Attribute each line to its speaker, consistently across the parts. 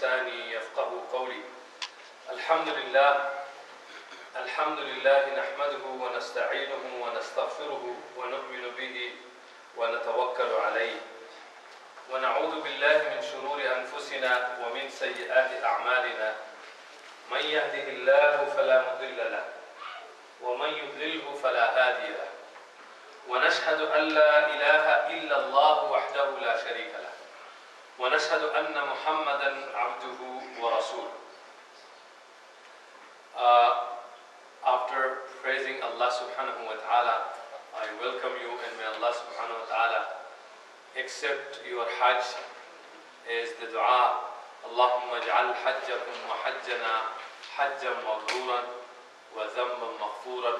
Speaker 1: ولساني يفقه قولي. الحمد لله نحمده ونستعينه ونستغفره ونؤمن به ونتوكل عليه ونعوذ بالله من شرور أنفسنا ومن سيئات أعمالنا. من يهده الله فلا مضل له ومن يضلله فلا هادي له ونشهد أن لا إله إلا الله وحده لا شريك له ونشهد أن محمدا عبده ورسوله. After praising Allah subhanahu wa ta'ala, I welcome you and may Allah subhanahu wa ta'ala accept your Hajj as the dua. Allahumma ij'al hajjakum wa hajjana hajjan maghruran wa dhanban maghfuran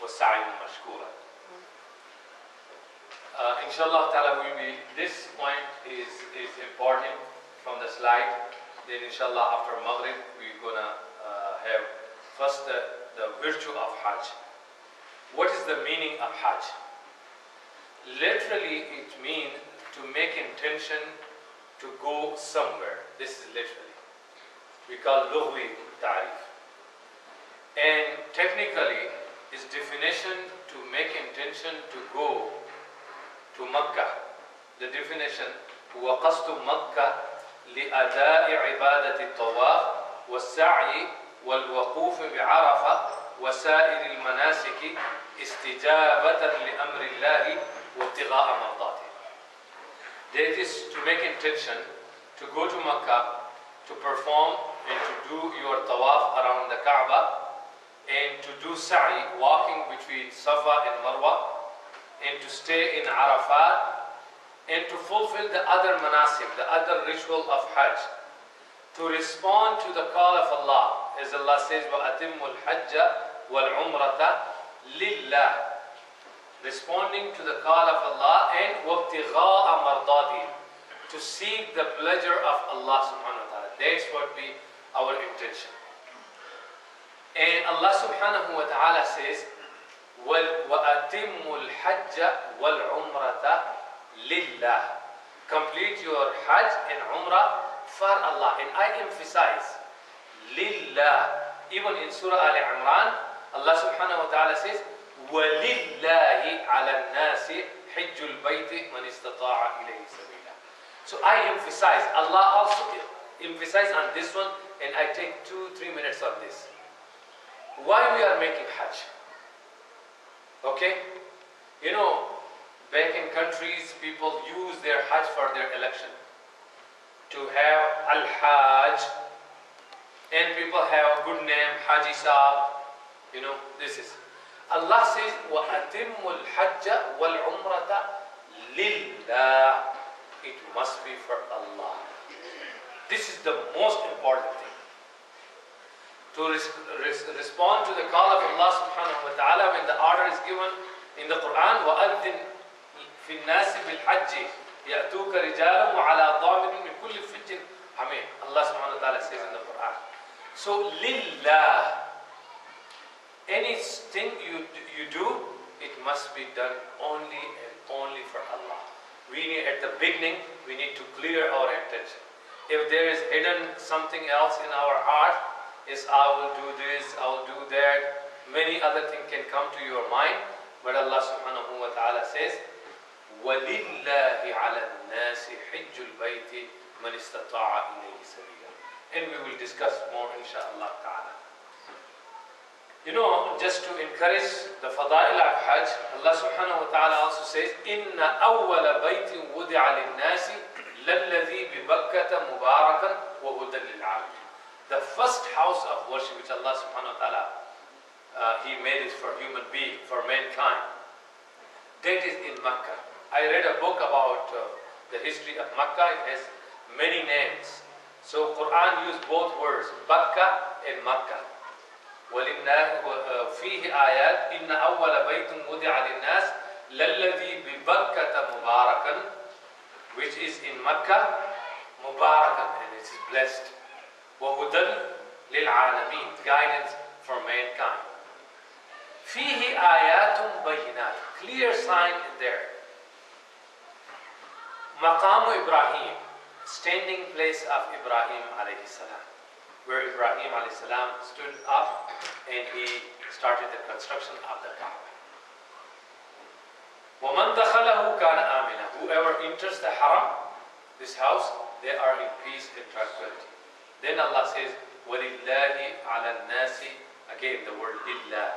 Speaker 1: wa sa'yan mashkuran. Inshallah ta'ala, this point is important from the slide. Then inshallah after Maghrib we're gonna have first the virtue of Hajj. What is the meaning of Hajj? Literally it means to make intention to go somewhere. This is literally. We call lughwi ta'rif. And technically its definition to make intention to go to Makkah. The definition هو قصد مكة لأداء عبادة الطواف والسعي والوقوف بعرفة وسائر المناسك استجابة لأمر الله وابتغاء مرضاته. That is to make intention to go to Makkah to perform and to do your tawaf around the Kaaba and to do sa'i, walking between Safa and Marwa, and to stay in Arafat and to fulfill the other manasik, the other ritual of Hajj, to respond to the call of Allah, as Allah says, وَأَتِمُّ الْحَجَّ وَالْعُمْرَةَ لِلَّهِ, responding to the call of Allah, and وَابْتِغَاءَ مَرْضَاتِهِ, to seek the pleasure of Allah subhanahu wa ta'ala. That's what be our intention. And Allah subhanahu wa ta'ala says, وَأَتِمُّ الْحَجَّ وَالْعُمْرَةَ لِلَّهِ, complete your Hajj and Umrah for Allah. And I emphasize Lillah. Even in Surah Al-Imran, Allah subhanahu wa ta'ala says, وَلِلَّهِ عَلَى النَّاسِ حِجُّ الْبَيْتِ مَنِ اسْتَطَاعَ إِلَيْهِ سَبِيلًا. So I emphasize, Allah also emphasize on this one, and I take 2-3 minutes on this. Why we are making Hajj? Okay? You know, back in countries, people use their Hajj for their election. To have Al-Hajj, and people have a good name, Haji Saab. You know, this is. Allah says, وَأَتِمُّ الْحَجَّ وَالْعُمْرَةَ لِلَّهِ. It must be for Allah. This is the most important thing. To respond to the call of Allah subhanahu wa ta'ala when the order is given in the Quran, وَأَذِّنْ فِي النَّاسِ بِالْحَجِّ يَأْتُوكَ رِجَالًا وَعَلَى ضَامِرٍ مِنْ كُلِّ فِجٍّ عَمِيقٍ. Allah subhanahu wa ta'ala says in the Quran. So, lillah, anything you do, it must be done only and only for Allah. We need, at the beginning, we need to clear our intention. If there is hidden something else in our heart, is I will do this, I will do that, many other things can come to your mind, but Allah subhanahu wa ta'ala says, وَلِلَّهِ عَلَى النَّاسِ حِجُّ الْبَيْتِ مَنِ اسْتَطَاعَ إِلَيْهِ سَبِيلًا. And we will discuss more inshaAllah ta'ala. You know, just to encourage the fadail of Hajj, Allah subhanahu wa ta'ala also says, إِنَّ أَوَّلَ بَيْتٍ وُدِعَ لِلنَّاسِ لَلَّذِي بِبَكَّةَ مُبَارَكًا وَهُدًى لِلْعَالَمِينَ. The first house of worship which Allah subhanahu wa ta'ala He made it for human being, for mankind. That is in Makkah. I read a book about the history of Makkah. It has many names. So Quran used both words, Makkah and Makkah. وَفِيهِ آيَاتٍ إِنَّ أَوَّلَ بَيْتٍ وُدِعَ لِلنَّاسِ لَلَّذِي بِبَكَّةَ مُبَارَكًا, which is in Makkah, Mubarakan, and it is blessed. وَهُدًى لِلْعَالَمِينَ, guidance for mankind. فِيهِ آيَاتٌ بَيِّنَاتٌ, clear sign there. Maqam Ibrahim, standing place of Ibrahim alayhi salam, where Ibrahim alayhi salam stood up and he started the construction of the Kaaba. وَمَنْ دَخَلَهُ كَانَ آمِنًا. Whoever enters the haram, this house, they are in peace and tranquility. Then Allah says, وَلِلَّهِ عَلَى النَّاسِ. Again, the word lillah.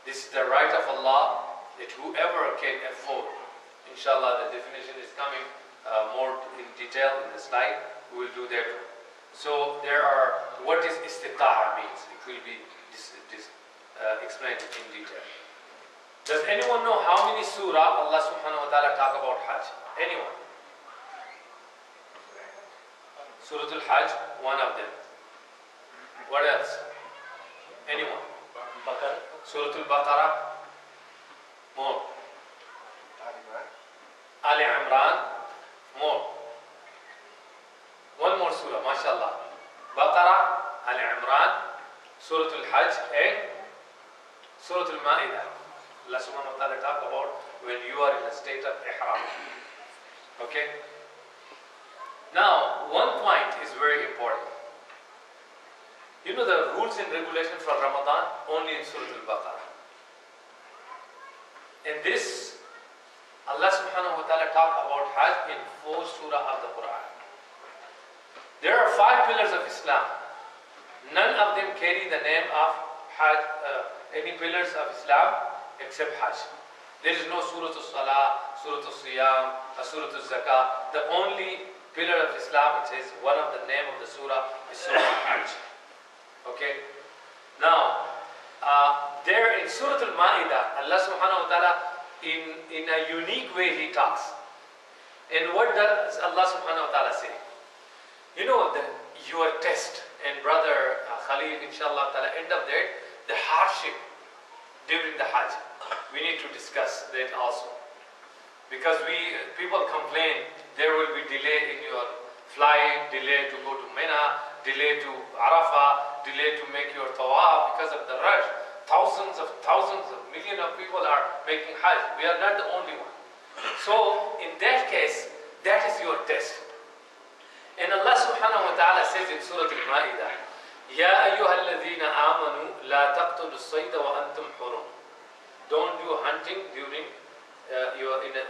Speaker 1: This is the right of Allah that whoever can afford. Inshallah, the definition is coming more in detail in the slide. We will do that. So there are, what is istita'a means? It will be explained in detail. Does anyone know how many surah Allah subhanahu wa ta'ala talk about Hajj? Anyone? Surah Al-Hajj, one of them. What else? Anyone?
Speaker 2: Baqarah.
Speaker 1: Surah Al-Baqarah. More. Ali Imran. More. One more surah, mashallah. Baqarah, Ali Imran, Surah Al-Hajj and Surah Al-Ma'idah. Allah subhanahu wa ta'ala talk about when you are in a state of ihram. Okay? Now, one point is very important. You know the rules and regulations for Ramadan only in Surah Al-Baqarah. And this, Allah subhanahu wa ta'ala talk about Hajj in 4 surah of the Quran. There are 5 pillars of Islam. None of them carry the name of Hajj, any pillars of Islam except Hajj. There is no Surah Al-Salah, Surah Al-Siyam, Surah Al-Zakah. The only pillar of Islam, it says one of the name of the surah is Surah Al-Hajj. Okay? Now, there in Surah Al-Ma'idah, Allah subhanahu wa ta'ala in a unique way He talks. And what does Allah subhanahu wa ta'ala say? You know, your test, and brother Khalil, inshallah ta'ala, end of that, the hardship during the Hajj. We need to discuss that also. Because people complain, there will be delay in your flight, delay to go to Mina, delay to Arafah, delay to make your tawaf because of the rush. Thousands of millions of people are making Hajj. We are not the only one. So, in that case, that is your test. And Allah subhanahu wa ta'ala says in Surah Al-Ma'idah, Ya ayyuha alladhina amanu la taqtulu as-sayda wa antum hurum. Don't do hunting during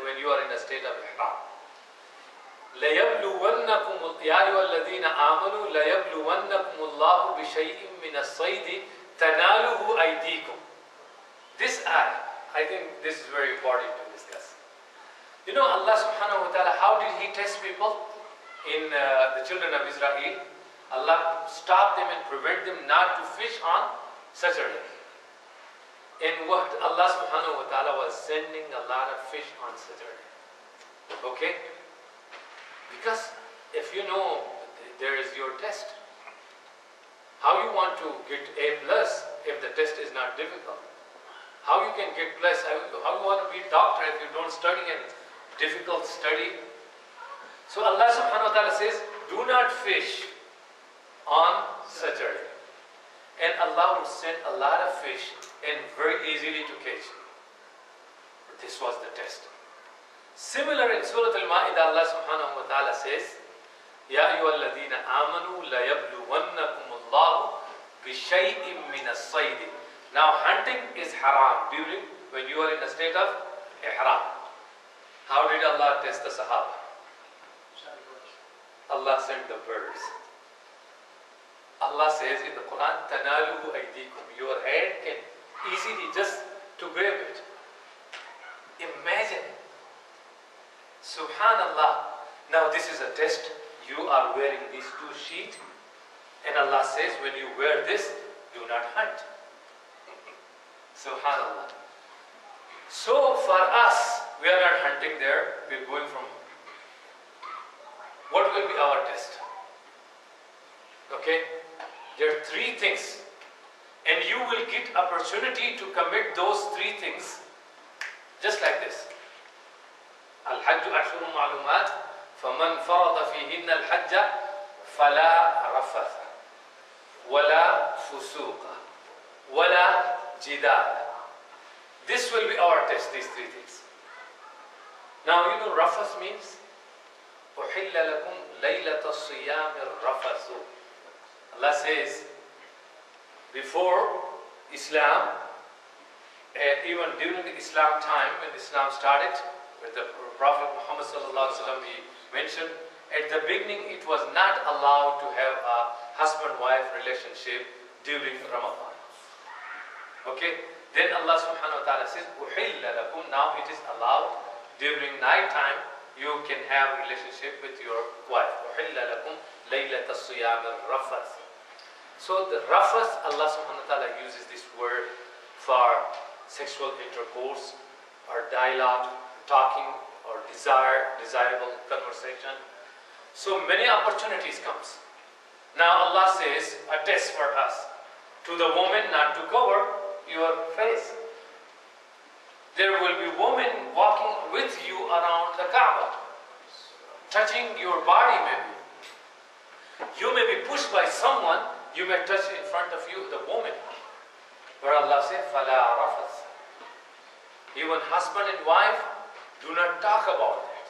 Speaker 1: when you are in a state of ihram. لَيَبْلُوَنَّكُمُ يَا أَيُّهَا الَّذِينَ آمَنُوا لَيَبْلُوَنَّكُمُ اللَّهُ بِشَيْءٍ مِّنَ الصَّيْدِ تَنَالُهُ أَيْدِيكُم. This ayah, I think this is very important to discuss. You know, Allah subhanahu wa ta'ala, how did He test people? In the children of Israel, Allah stopped them and prevent them not to fish on such a day. And what Allah subhanahu wa ta'ala was sending a lot of fish on such a day. Okay? Because if you know there is your test, how you want to get A+ if the test is not difficult? How you can get plus? How you want to be a doctor if you don't study and difficult study? So Allah subhanahu wa ta'ala says, do not fish on such a day. And Allah will send a lot of fish and very easily to catch. This was the test. Similar in Surah Al-Ma'idah, Allah subhanahu wa ta'ala says, Ya ayyuhalladhina amanu la yabluwannakum Allahu bishay'in min as-sayd. Now hunting is haram during when you are in a state of ihram. How did Allah test the Sahaba? Allah sent the birds. Allah says in the Quran, Tanaluhu aydikum. Your hand can easily just to grab it. Imagine. Subhanallah. Now this is a test. You are wearing these 2 sheets, and Allah says when you wear this, do not hunt. Subhanallah. So for us, we are not hunting there, we are going from. What will be our test? Okay? There are 3 things, and you will get opportunity to commit those 3 things just like this. Al-Hajj ashhurun ma'lumat, faman farada fihinna al-hajj fala rafatha wala fusuqa wala jidala. This will be our test, these 3 things. Now you know rafath means أُحِلَّ لَكُمْ لَيْلَةَ الصِّيَامِ الرَّفَثُ. Allah says, before Islam, even during the Islam time, when Islam started, with the Prophet Muhammad sallallahu alaihi wasallam, he mentioned, at the beginning it was not allowed to have a husband-wife relationship during Ramadan. Okay? Then Allah subhanahu wa ta'ala says, أُحِلَّ لَكُمْ. Now it is allowed during night time, you can have relationship with your wife. أُحِلَّ لَكُمْ لَيْلَةَ الصِّيَامِ الرَّفَثُ. So the rafath, Allah subhanahu wa ta'ala uses this word for sexual intercourse or dialogue, talking or desirable conversation. So many opportunities comes. Now Allah says a test for us. To the woman not to cover your face. There will be women walking with you around the Kaaba, touching your body maybe. You may be pushed by someone, you may touch in front of you the woman. Where Allah says, فَلَا رَفَثْ. Even husband and wife, do not talk about that.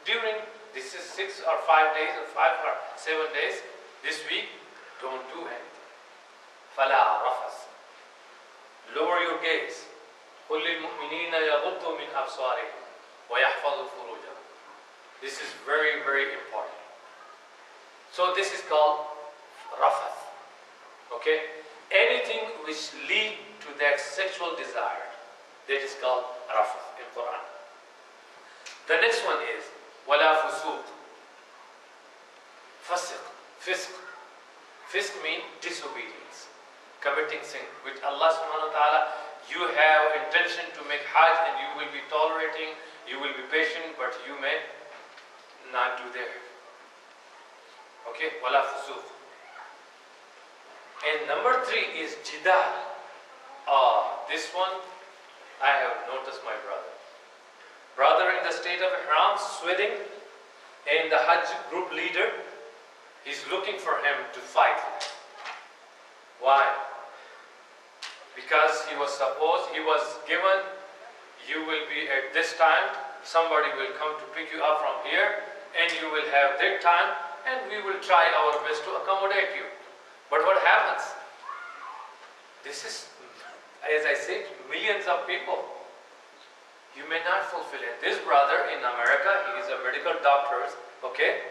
Speaker 1: During, this is 6 or 5 days or 5 or 7 days, this week, don't do anything. فَلَا رَفَثْ. Lower your gaze. قُلْ لِلْمُؤْمِنِينَ يَغُضُّوا مِنْ أَبْصَارِهِمْ وَيَحْفَظُوا فُرُوجَهُمْ. This is very, very important. So this is called rafath. Okay? Anything which lead to that sexual desire, that is called rafath in Quran. The next one is wala fusuq. Fisq. Fisq means disobedience, committing sin. With Allah subhanahu wa ta'ala, you have intention to make Hajj and you will be tolerating, you will be patient, but you may not do that. Okay, wala fusuq. And number 3 is jidal. This one I have noticed my brother. Brother in the state of Ihram, sweating, and the Hajj group leader, he's looking for him to fight. Why? Because he was given, you will be at this time, somebody will come to pick you up from here, and you will have that time, and we will try our best to accommodate you. But what happens? This is, as I said, millions of people. You may not fulfill it. This brother in America, he is a medical doctor, okay?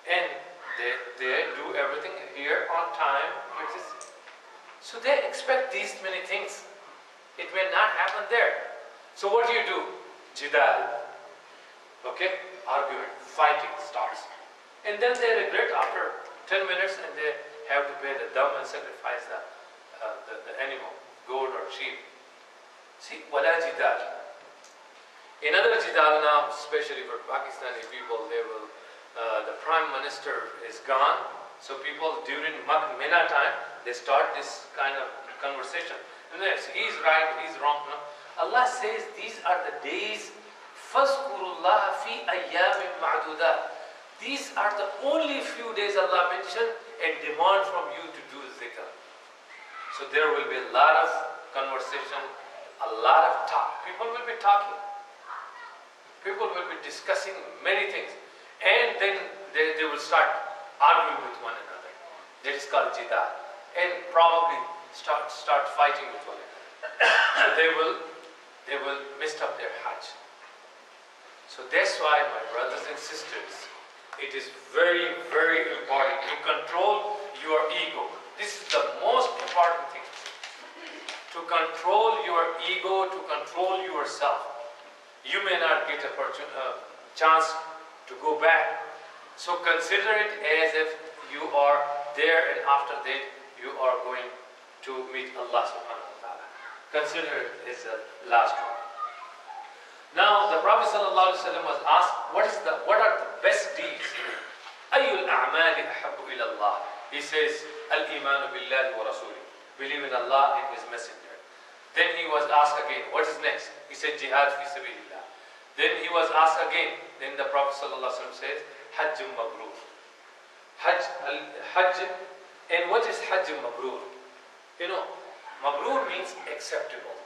Speaker 1: And they do everything here on time. So they expect these many things. It may not happen there. So what do? Jidal. Okay? Argument, fighting starts. And then they regret after 10 minutes and they have to pay the dam and sacrifice the animal, goat or sheep. See, wala jidal. Another jidal now, especially for Pakistani people, they will, the Prime Minister is gone, so people during Mina time, they start this kind of conversation. And then he's right, he's wrong. No? Allah says these are the days, فَاذْكُرُوا اللَّهَ فِي أَيَّامٍ مَعْدُودَاتٍ. These are the only few days Allah mentioned and demand from you to do zikr. So there will be a lot of conversation, a lot of talk. People will be talking. People will be discussing many things. And then they will start arguing with one another. That is called jidal. And probably start fighting with one another. So they will mess up their Hajj. So that's why, my brothers and sisters, it is very, very important to control your ego. This is the most important thing. To control your ego, to control yourself. You may not get a chance to go back. So consider it as if you are there and after that you are going to meet Allah subhanahu wa ta'ala. Consider it as the last one. Now the Prophet sallallahu alaihi wasallam was asked, what are the best deeds? Ayyul a'mali ahabbu ila Allah. He says, al-imanu billahi wa rasulih. Believe in Allah and His Messenger. Then he was asked again, what is next? He said, jihad fi sabilillah. Then he was asked again. Then the Prophet sallallahu alaihi wasallam says, Hajj mabrur. Hajj. And what is Hajj mabrur? You know, mabrur means acceptable.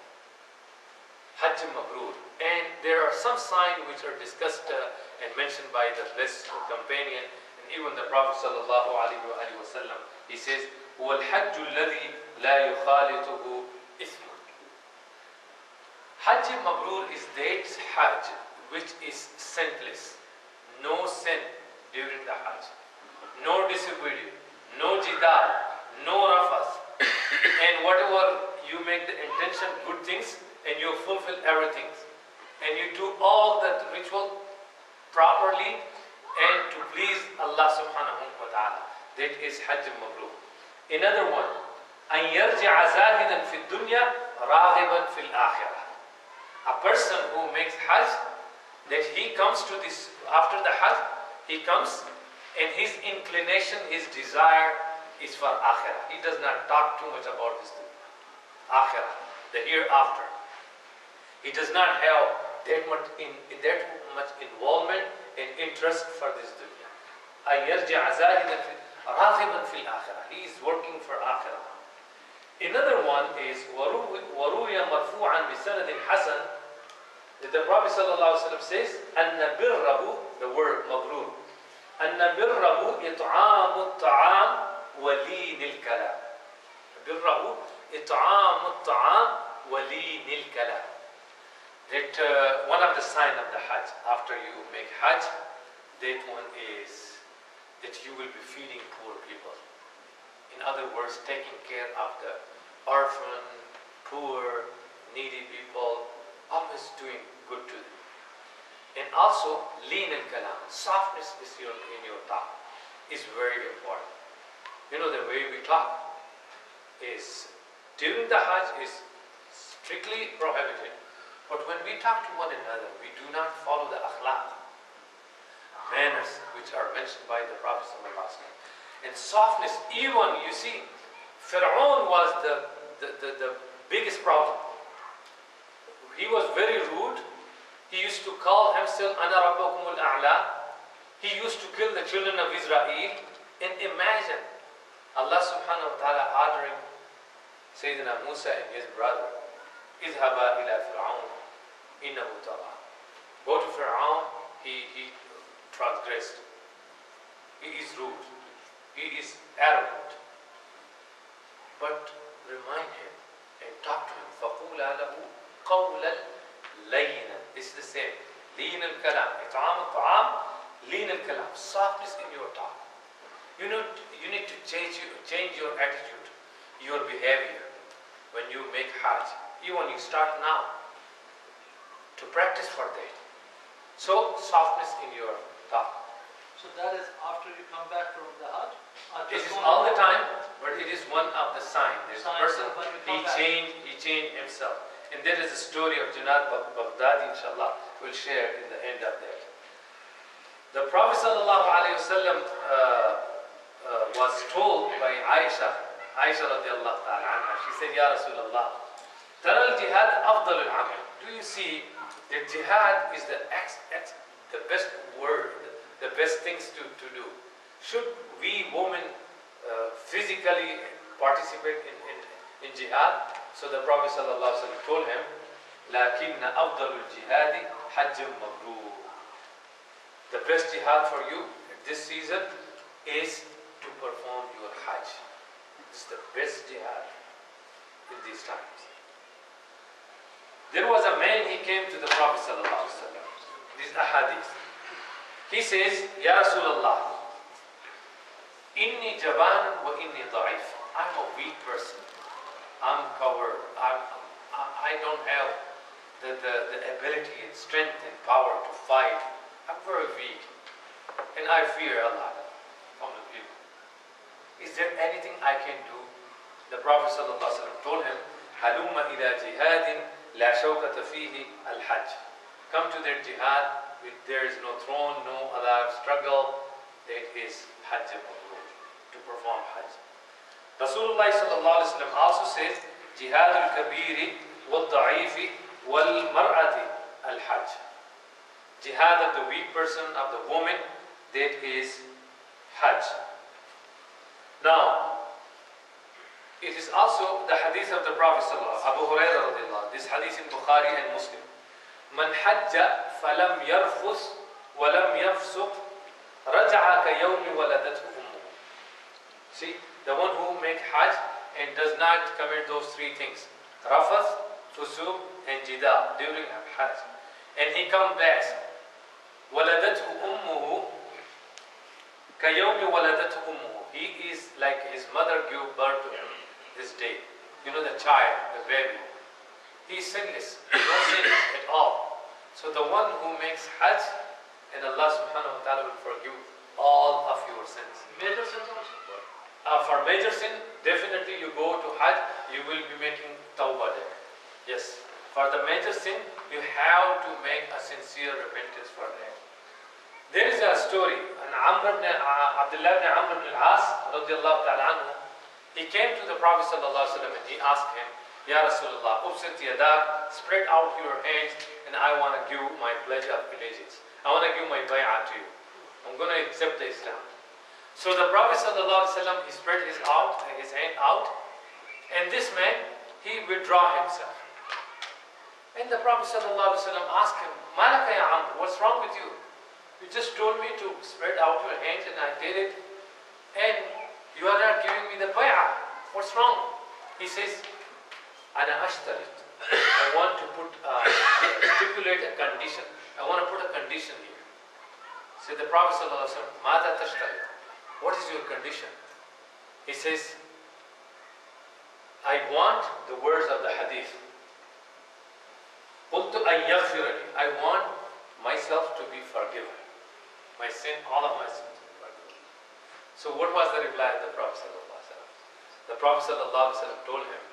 Speaker 1: Hajj Mabrur. And there are some signs which are discussed and mentioned by the blessed companion, and even the Prophet sallallahu alaihi wasallam. He says, "Huwa al-Hajj alladhi la yukhalituhu ithmun." Hajj Mabrur is that Hajj which is sinless, no sin during the Hajj, no disobedience, no jidal, no rafas, and whatever you make the intention good things and you fulfill everything, and you do all that ritual properly and to please Allah subhanahu wa ta'ala. That is Hajj Mabrur. Another one, أن يرجع زاهدا في الدنيا راغبا في الآخرة. A person who makes Hajj, that he comes to this, after the Hajj, he comes and his inclination, his desire is for Akhirah. He does not talk too much about this Akhirah, the hereafter. He does not have that much involvement and interest for this dunya. أن يرجع زاهدا راغبا في الآخرة. He is working for Akhirah. Another one is وروي مرفوعا بسند حسن, that the Prophet ﷺ says, أن بره, the word مبرور, أن بره إطعام الطعام ولين الكلام. بره إطعام الطعام ولين الكلام. That one of the signs of the Hajj, after you make Hajj, that one is that you will be feeding poor people. In other words, taking care of the orphan, poor, needy people, always doing good to them. And also, lean al-kalam, softness is in your talk, is very important. You know, the way we talk is, during the Hajj is strictly prohibited. But when we talk to one another, we do not follow the akhlaq, manners which are mentioned by the Prophet ﷺ. And softness, even you see, Fir'aun was the biggest problem. He was very rude. He used to call himself Ana Rabbakum al-A'la. He used to kill the children of Israel. And imagine Allah subhanahu wa ta'ala ordering Sayyidina Musa and his brother, Idhaba ila Fir'aun innahu tagha. Go to Fir'aun, he transgressed. He is rude. He is arrogant. But remind him and talk to him. فَقُولَا لَهُ قَوْلًا لَيِّنًا. It's the same. لِينَ الْكَلَامِ. إِطْعَامُ الطَّعَامِ لِينَ الْكَلَامِ. Softness in your talk. You need to change your attitude, your behavior when you make Hajj. Even you start now to practice for that. So, softness in your talk.
Speaker 2: So that is after you come back from the Hajj?
Speaker 1: This is all the time, but it is one of the signs. There's a person, he changed himself. And there is a story of Junaid Baghdadi, inshallah, we'll share in the end of that. The Prophet ﷺ was told by Aisha radiallahu ta'ala anha, she said, Ya Rasulullah, Tara al-jihad afdal al-amal. Do you see that jihad is the best word, the best things to do? Should we women physically participate in jihad? So the Prophet ﷺ told him, لَكِنَّ أَفْضَلُ الْجِهَادِ حَجٌّ مَبْرُورٌ. The best jihad for you at this season is to perform your Hajj. It's the best jihad in these times. There was a man, he came to the Prophet ﷺ. This is a hadith. He says, Ya Rasulullah, Inni jaban wa inni da'if. I'm a weak person. I'm covered. I don't have the ability and strength and power to fight. I'm very weak. And I fear Allah from the people. Is there anything I can do? The Prophet ﷺ told him, Halumma ila jihadin la shawkata fihi al-hajj. Come to their jihad. There is no throne, no other struggle. That is Hajj Mabrur, to perform Hajj. Rasulullah sallallahu alaihi wasallam also says, Jihad al-kabiri wal-da'ifi wal-mar'ati al-hajj. Jihad of the weak person, of the woman, that is Hajj. Now, It is also the hadith of the Prophet sallallahu Abu Hurairah radiallahu, this hadith in Bukhari and Muslim. Man hajja falam yarfus walam yafsuq raja'a ka yawmi waladathu ummuhu. See, the one who makes Hajj and does not commit those three things, rafath, fusuq and jida during Hajj, and he comes back, waladathu ummuhu ka yawmi waladathu ummuhu. He is like his mother gave birth to him this day. You know, the child, the baby. He is sinless, no sin at all. So the one who makes Hajj, and Allah subhanahu wa ta'ala will forgive all of your sins.
Speaker 2: Major sins also?
Speaker 1: For major sin, definitely you go to Hajj, you will be making tawbah there. Yes. For the major sin, you have to make a sincere repentance for that. There is a story, Abdullah ibn Amr ibn al-As radiallahu ta'ala anhu, he came to the Prophet sallallahu alaihi wasallam and he asked him, Ya Rasulullah, ubsit yadak, spread out your hands, and I want to give my pledge of allegiance. I want to give my bay'ah to you. I'm going to accept the Islam. So the Prophet sallallahu alaihi wasallam, he spread his hand out, and this man, he withdraw himself. And the Prophet sallallahu alaihi wasallam asked him, Malaka ya Amr, what's wrong with you? You just told me to spread out your hands and I did it, and you are not giving me the bay'ah. What's wrong? He says, Ana ashtarit. I want to stipulate a condition. I want to put a condition here. So the Prophet sallallahu alaihi wasallam, Mada tashtarit. What is your condition? He says, I want the words of the hadith. قلت أن يغفرني. I want myself to be forgiven. My sin, all of my sins to be forgiven. So what was the reply of the Prophet sallallahu alaihi wasallam? The Prophet sallallahu alaihi wasallam told him,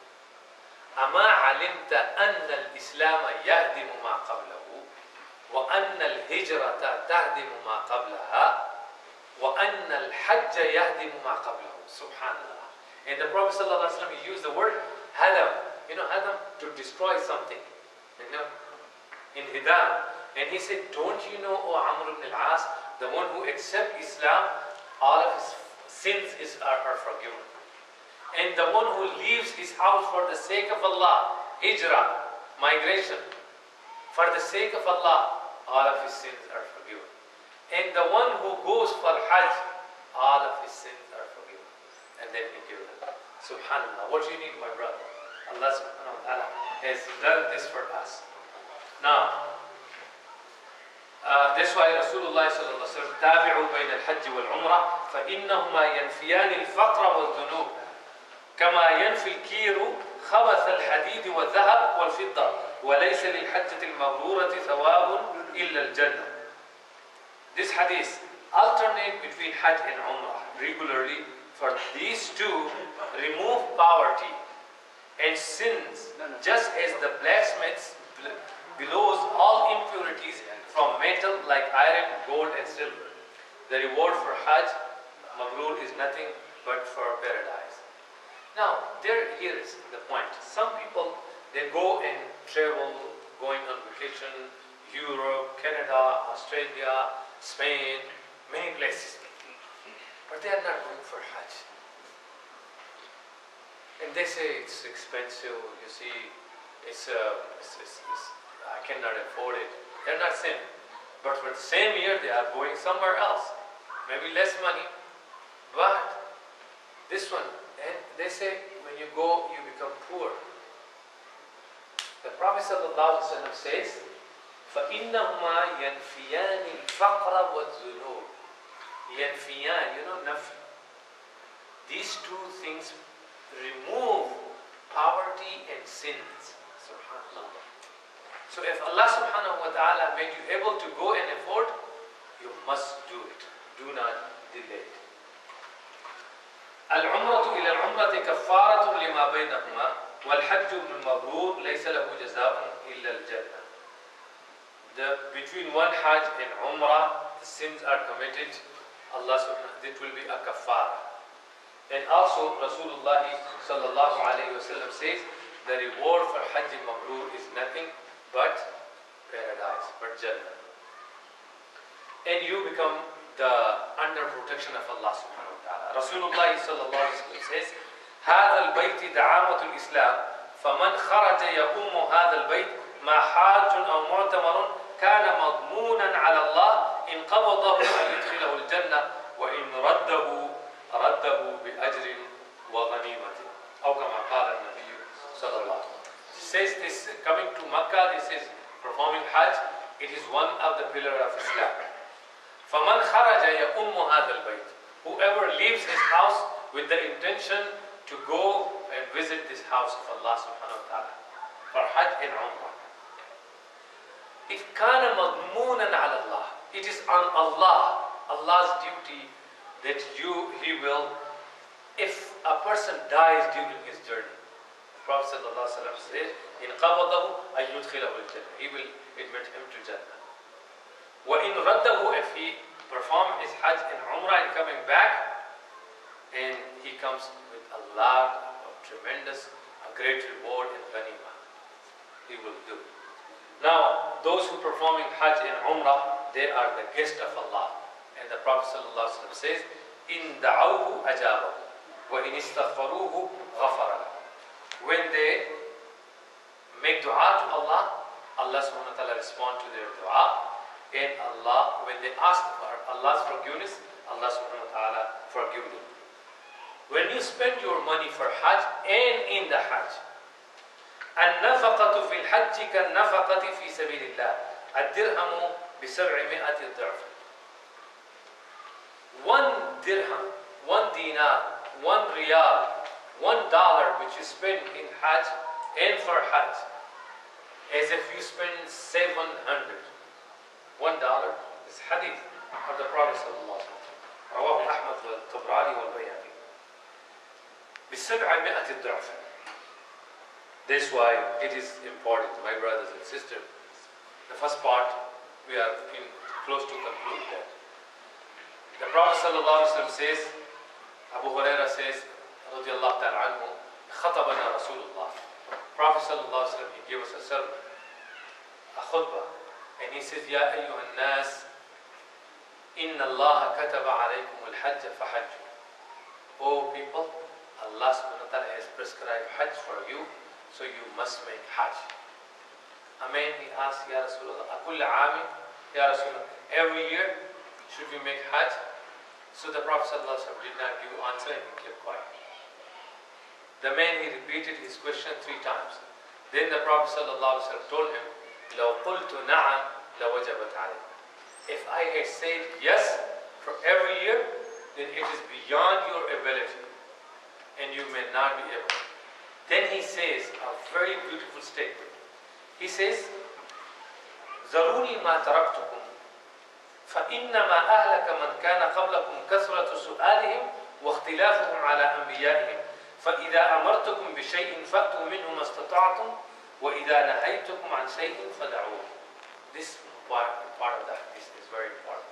Speaker 1: أما علمت أن الإسلام يهدم ما قبله وأن الهجرة تهدم ما قبلها وأن الحج يهدم ما قبله. Subhanallah. And the Prophet sallallahu alaihi wasallam, he used the word hadam. You know, hadam, to destroy something. You know, in hidam. And he said, don't you know, O Amr ibn al-As, the one who accepts Islam, all of his sins are forgiven. And the one who leaves his house for the sake of Allah, hijrah, migration, for the sake of Allah, all of his sins are forgiven. And the one who goes for Hajj, all of his sins are forgiven. And then he gives them. Subhanallah. What you need, my brother? Allah subhanahu wa ta'ala has done this for us. Now, that's why Rasulullah sallallahu alaihi wasallam, تابعوا بين الحج والعمرة فإنهما ينفيان الفقر والذنوب كما ينفي الكير خبث الحديد والذهب والفضة وليس للحجة المبرورة ثواب إلا الجنة. This hadith alternate between Hajj and Umrah regularly, for these two remove poverty and sins, just as the blacksmith blows all impurities from metal like iron, gold and silver. The reward for Hajj, Mabrur, is nothing but for paradise. Now, here is the point. Some people, they go and travel, going on vacation, Europe, Canada, Australia, Spain, many places. But they are not going for Hajj. And they say it's expensive, you see, I cannot afford it. They're not saying. But for the same year, they are going somewhere else. Maybe less money. But this one, and they say, when you go, you become poor. The Prophet ﷺ says, فَإِنَّهُمَا يَنْفِيَانِ الْفَقْرَ وَالذُّنُوبِ. يَنْفِيَانِ, you know, nafi. These two things remove poverty and sins. Subhanallah. So if Allah subhanahu wa ta'ala made you able to go and afford, you must do it. Do not delay it. العمرة إلى العمرة كفارة لما بينهما والحج المبرور ليس له جزاء إلا الجنة. Between one Hajj and Umrah, the sins are committed. Allah subhanahu wa ta'ala, it will be a kafara. And also Rasulullah sallallahu alayhi wa sallam says, the reward for Hajj Mabrur is nothing but paradise, but Jannah. And you become the under protection of Allah subhanahu wa ta'ala. Rasulullah sallallahu alayhi wa sallam says, هذا البيت دعامة الإسلام فمن خرج يقوم هذا البيت ما حاج أو معتمر كان مضمونا على الله إن قبضه أن يدخله الجنة وإن رده بأجر وغنيمة أو كما قال النبي صلى الله عليه وسلم. He says this coming to Makkah, this is performing Hajj, it is one of the pillars of Islam. فمن خرج يقوم هذا البيت, whoever leaves his house with the intention to go and visit this house of Allah subhanahu wa ta'ala for Hajj and Umrah. It كان مضمونا على الله. It is on Allah, Allah's duty that He will, if a person dies during his journey, the Prophet sallallahu alaihi wasallam says, إن قبضه أن يدخله الجنة. He will admit him to Jannah. وإن رده, if he perform his Hajj and Umrah and coming back, and he comes with a lot of tremendous, a great reward in Ghanimah. He will do. Now, those who performing Hajj and Umrah, they are the guest of Allah. And the Prophet ﷺ says, إِن دَعَوْهُ أَجَابَهُ وَإِنِ اسْتَغْفَرُوهُ غَفَرَ لَهُ. When they make dua to Allah, Allah subhanahu wa ta'ala respond to their dua. And Allah, when they ask for Allah's forgiveness, Allah subhanahu wa ta'ala forgive them. When you spend your money for Hajj and in the Hajj, النفقة في الحج كالنفقة في سبيل الله الدرهم ب700 ضعف. One dirham, one dinar, one riyal, $1 which you spend in Hajj and for Hajj, as if you spend 700. $1 is hadith of the Prophet sallallahu alaihi wasallam. رواه أحمد والطبراني والبيهقي. ب700 ضعف. That's why it is important, my brothers and sisters. The first part, we are close to conclude that. The Prophet sallallahu alaihi wasallam says, Abu Huraira says, radiyallahu ta'ala anhu, خطبنا رسول الله. Prophet sallallahu alaihi wasallam, he gave us a sermon, a khutbah, and he says, يا أيها الناس إن الله كتب عليكم الحج فحجوا. Oh people, Allah subhanahu wa ta'ala has prescribed Hajj for you, so you must make Hajj. A man, he asked, Ya Rasulullah, أكل عام Ya Rasulullah, every year should we make Hajj? So the Prophet sallallahu alaihi wasallam did not give answer and he kept quiet. The man, he repeated his question 3 times. Then the Prophet sallallahu alaihi wasallam told him, لو قلت نعم لوجبت عليك. If I had said yes for every year, then it is beyond your ability and you may not be able. Then he says a very beautiful statement. He says, ذروني ما تركتكم فإنما أهلك من كان قبلكم كثرة سؤالهم واختلافهم على أنبيائهم فإذا أمرتكم بشيء فأتوا منه ما استطعتم وإذا نهيتكم عن شيء فدعوه. This part of the hadith is very important.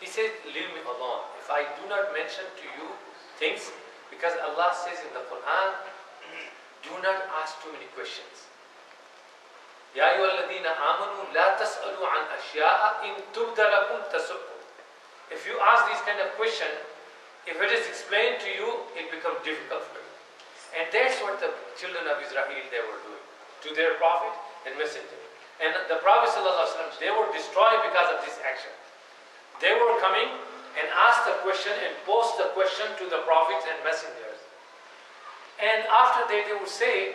Speaker 1: He said, leave me alone. If I do not mention to you things, because Allah says in the Quran, do not ask too many questions. يا أيها الذين آمنوا لا تسألوا عن أشياء إن تبد لكم تسؤكم. If you ask these kind of questions, if it is explained to you, it becomes difficult for you. And that's what the children of Israel, they were doing to their prophet and messenger. And the Prophet ﷺ, they were destroyed because of this action. They were coming and asked the question and posed the question to the prophets and messengers. And after that, they would say,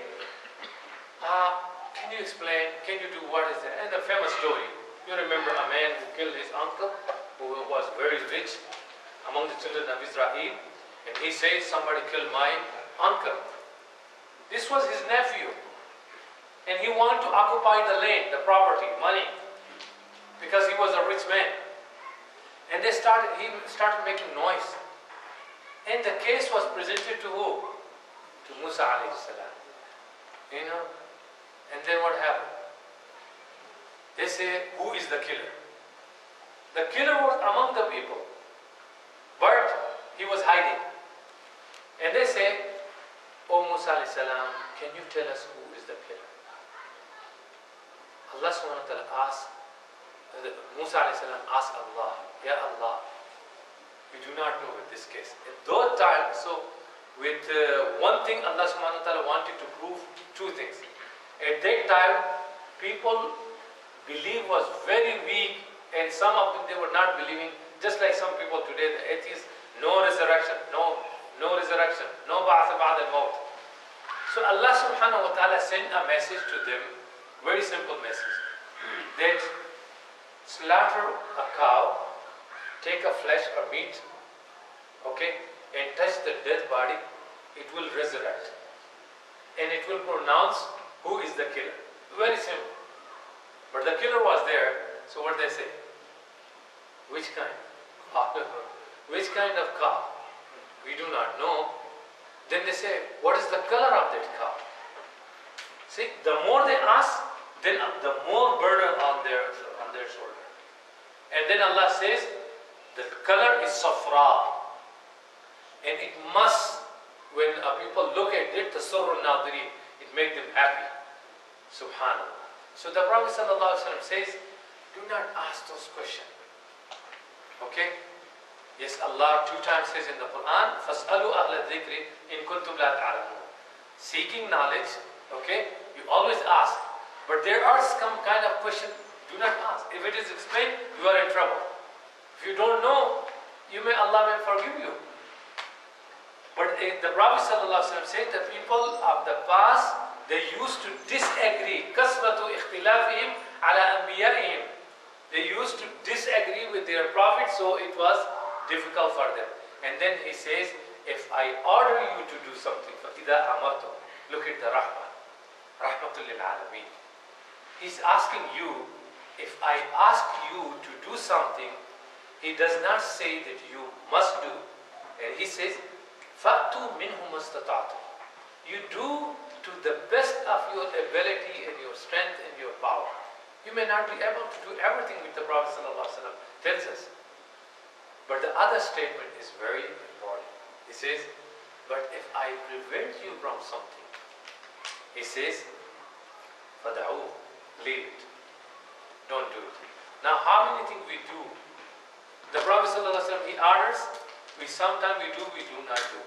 Speaker 1: can you explain, can you do what is that? And the famous story, you remember a man who killed his uncle, who was very rich among the children of Israel, and he says, somebody killed my uncle. This was his nephew, and he wanted to occupy the land, the property, money, because he was a rich man. And he started making noise. And the case was presented to who? To Musa alayhi salam. You know? And then what happened? They say, who is the killer? The killer was among the people, but he was hiding. And they say, oh Musa alayhi salam, can you tell us who is the killer? Allah subhanahu wa ta'ala asked, Musa alayhi salam asked Allah, Ya Allah, we do not know in this case. At that time, so with one thing. Allah subhanahu wa ta'ala wanted to prove two things. At that time, people belief was very weak, and some of them they were not believing, just like some people today, the atheists, no resurrection, no resurrection, no ba'ath ba'da al-maut. So Allah subhanahu wa ta'ala sent a message to them, very simple message, that slaughter a cow, take a flesh or meat, okay, and touch the dead body, it will resurrect. And it will pronounce who is the killer. Very simple. But the killer was there, so what they say? Which kind? Which kind of cow? We do not know. Then they say, what is the color of that cow? See, the more they ask, then the more burden on their shoulder. And then Allah says, the color is safra. And it must, when people look at it, the surrun nadiri, it makes them happy. Subhanallah. So the Prophet ﷺ says, do not ask those questions. Okay? Yes, Allah 2 times says in the Quran, فَاسْأَلُوا أَهْلَ الذِّكْرِ إِن كُنْتُمْ لَا تَعْلَمُونَ. Seeking knowledge, okay? You always ask. But there are some kind of question, do not ask. If it is explained, you are in trouble. If you don't know, Allah may forgive you. But the Prophet ﷺ said the people of the past, they used to disagree. كَسْرَةُ اِخْتِلَافِهِمْ عَلَى أَنْبِيَائِهِمْ. They used to disagree with their prophet, so it was difficult for them. And then he says, if I order you to do something, فَإِذَا أَمَرْتُمْ. Look at the rahmah. Rahmatul lil alameen. He's asking you, if I ask you to do something, he does not say that you must do. And he says, فَأْتُوا مِنْهُ مَسْتَطَعْتُمْ. You do to the best of your ability and your strength and your power. You may not be able to do everything which the Prophet ﷺ tells us. But the other statement is very important. He says, but if I prevent you from something, he says, فَدَعُوهُ. Leave it. Don't do it. Now how many things we do? The Prophet ﷺ, he orders, sometimes we do not do.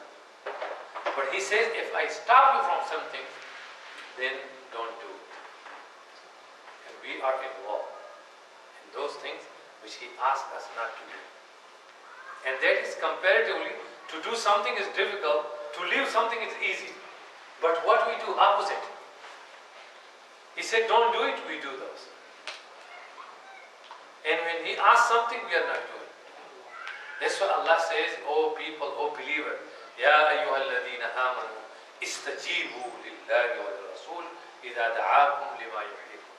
Speaker 1: But he says, if I stop you from something, then don't do it. And we are involved in those things which he asked us not to do. And that is comparatively, to do something is difficult, to leave something is easy. But what we do, opposite. He said, don't do it, we do those. And when he asks something, we are not doing. That's why Allah says, O people, O believer, يا أيها الذين آمنوا استجيبوا لله وللرسول إذا دعاكم لما يحييكم.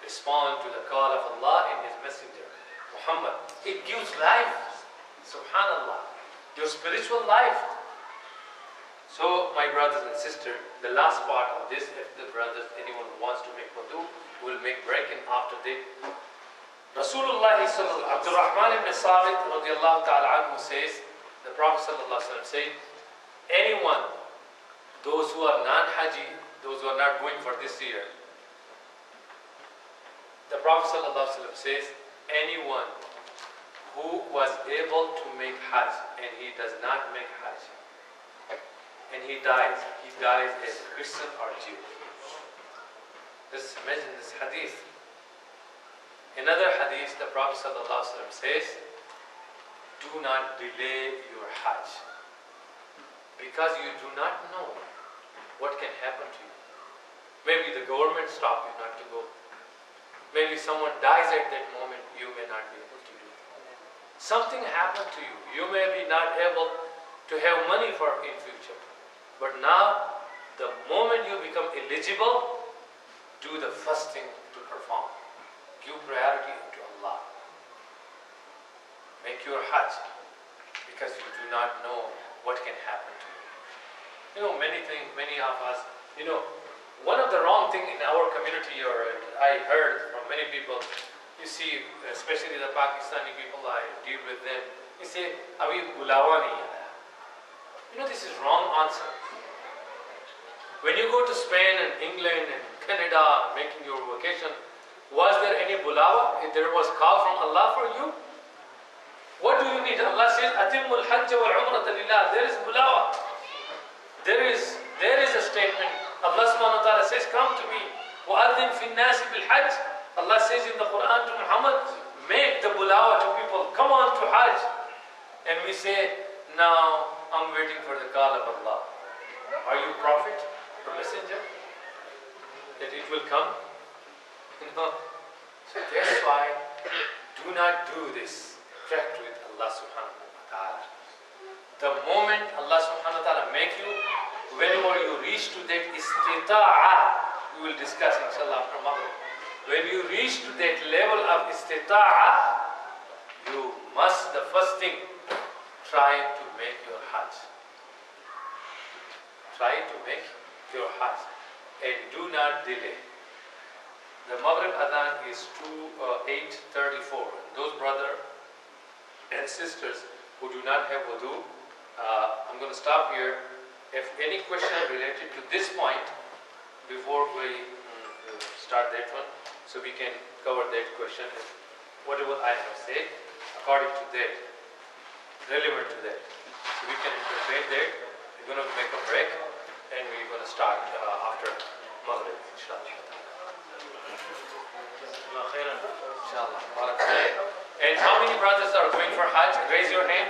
Speaker 1: Respond to the call of Allah and His Messenger, Muhammad. It gives life. Subhanallah. Your spiritual life. So, my brothers and sisters, the last part of this, if the brothers, anyone who wants to make wudu, will make breaking after that. Rasulullah sallallahu Abdul Rahman ibn Sabit radiallahu ta'ala anhu says, the Prophet sallallahu alaihi wasallam said, anyone, those who are non-Haji, those who are not going for this year, the Prophet sallallahu alaihi wasallam says, anyone who was able to make Hajj and he does not make Hajj, and he dies as a Christian or Jew. Just imagine this hadith. Another hadith, the Prophet ﷺ says, do not delay your Hajj, because you do not know what can happen to you. Maybe the government stops you not to go. Maybe someone dies at that moment, you may not be able to do. Something happened to you, you may be not able to have money for in future. But now, the moment you become eligible, do the first thing to perform. Give priority to Allah. Make your Hajj, because you do not know what can happen to you. You know, many things, many of us, one of the wrong things in our community, or I heard from many people, you see, especially the Pakistani people, I deal with them, they say, Abhi bulawa nahi aaya. This is wrong answer. When you go to Spain and England and Canada making your vacation, was there any bulawa? If there was call from Allah for you? What do you need? Allah says, Atimul Hajj wal Umrata lillah. There is bulawa. There is a statement. Allah subhanahu wa ta'ala says, come to me. وَأَذِّن فِي النَّاسِ بِالْحَجِّ. Allah says in the Quran to Muhammad, make the bulawa to people, come on to Hajj. And we say, now I'm waiting for the call of Allah. Are you prophet or messenger? That it will come? No. So that's why do not do this tract with Allah subhanahu wa ta'ala. The moment Allah subhanahu wa ta'ala make you, whenever you reach to that istita'ah, we will discuss inshallah after Maghrib. When you reach to that level of istita'ah, you must, the first thing, try to make your Hajj. Try to make your Hajj. And do not delay. The Maghrib Adhan is 8:34. Those brothers and sisters who do not have wudu, I'm going to stop here. If any question related to this point, before we start that one, so we can cover that question. Whatever I have said, according to that, relevant to that. So we can interpret that. We're going to make a break and we're going to start after Maghrib, inshallah. Inshallah. And how many brothers are going for Hajj? Raise your hand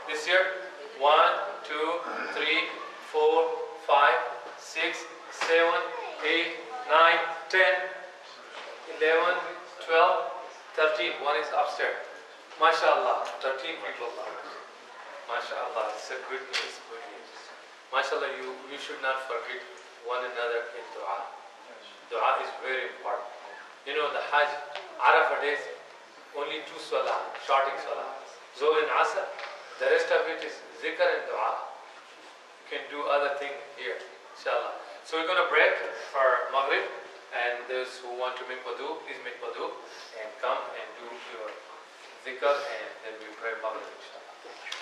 Speaker 1: this year. 1, 2, 3, 4, 5, 6, 7, 8, 9, 10, 11, 12, 13. One is upstairs. MashaAllah. 13 people. MashaAllah. It's a good news. Good news. MashaAllah, you should not forget one another in dua. Dua is very important. You know, the Hajj, Arafah days, only 2 salah, shorting salah. Zuhr and Asr. The rest of it is zikr and dua. You can do other things here, inshallah. So we're going to break for Maghrib, and those who want to make wudu, please make wudu and come and do your zikr, and then we pray Maghrib, inshallah.